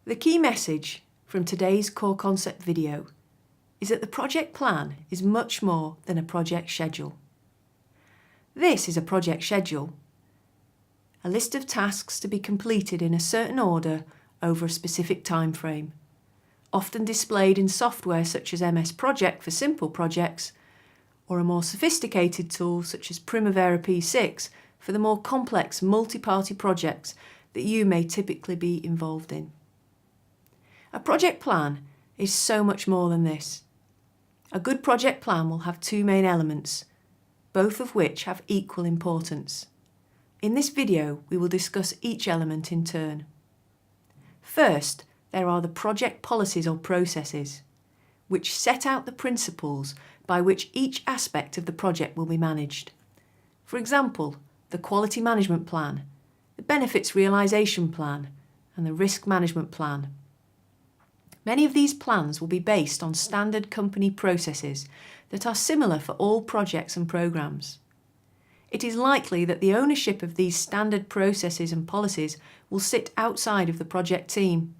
The key message from today's core concept video is that the project plan is much more than a project schedule. This is a project schedule, a list of tasks to be completed in a certain order over a specific time frame, often displayed in software such as MS Project for simple projects, or a more sophisticated tool such as Primavera P6 for the more complex multi-party projects that you may typically be involved in. A project plan is so much more than this. A good project plan will have two main elements, both of which have equal importance. In this video, we will discuss each element in turn. First, there are the project policies or processes, which set out the principles by which each aspect of the project will be managed. For example, the quality management plan, the benefits realisation plan, and the risk management plan. Many of these plans will be based on standard company processes that are similar for all projects and programmes. It is likely that the ownership of these standard processes and policies will sit outside of the project team,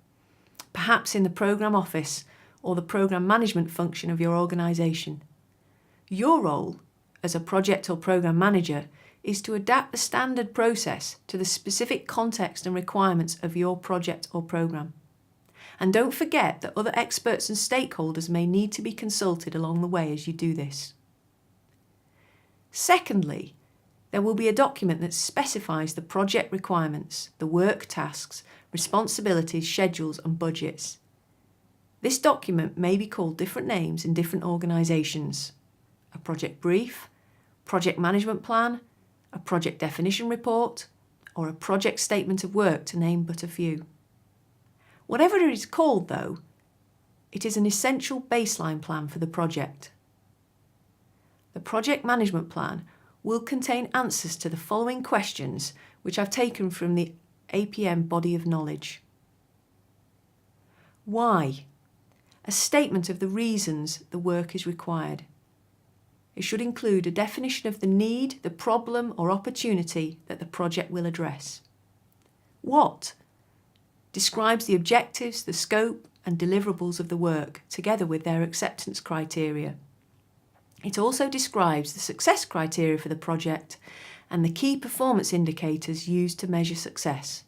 perhaps in the programme office or the programme management function of your organisation. Your role as a project or programme manager is to adapt the standard process to the specific context and requirements of your project or programme. And don't forget that other experts and stakeholders may need to be consulted along the way as you do this. Secondly, there will be a document that specifies the project requirements, the work tasks, responsibilities, schedules and budgets. This document may be called different names in different organisations: a project brief, project management plan, a project definition report, or a project statement of work, to name but a few. Whatever it is called, though, it is an essential baseline plan for the project. The project management plan will contain answers to the following questions, which I've taken from the APM body of knowledge. Why? A statement of the reasons the work is required. It should include a definition of the need, the problem or opportunity that the project will address. What? Describes the objectives, the scope and deliverables of the work, together with their acceptance criteria. It also describes the success criteria for the project and the key performance indicators used to measure success.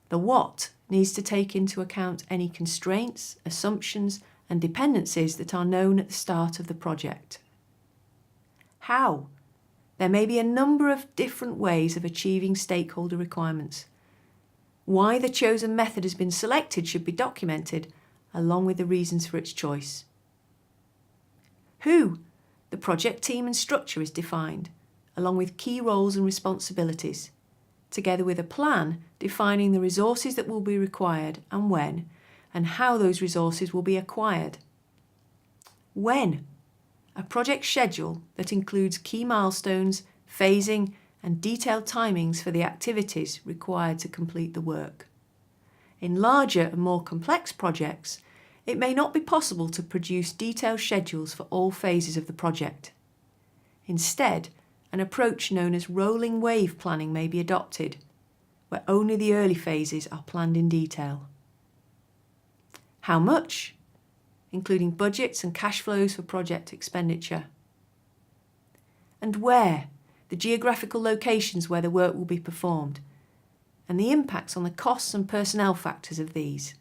The what needs to take into account any constraints, assumptions and dependencies that are known at the start of the project. How? There may be a number of different ways of achieving stakeholder requirements. Why the chosen method has been selected should be documented, along with the reasons for its choice. Who? The project team and structure is defined, along with key roles and responsibilities, together with a plan defining the resources that will be required and when, and how those resources will be acquired. When? A project schedule that includes key milestones, phasing, and detailed timings for the activities required to complete the work. In larger and more complex projects, it may not be possible to produce detailed schedules for all phases of the project. Instead, an approach known as rolling wave planning may be adopted, where only the early phases are planned in detail. How much? Including budgets and cash flows for project expenditure. And where? The geographical locations where the work will be performed, and the impacts on the costs and personnel factors of these.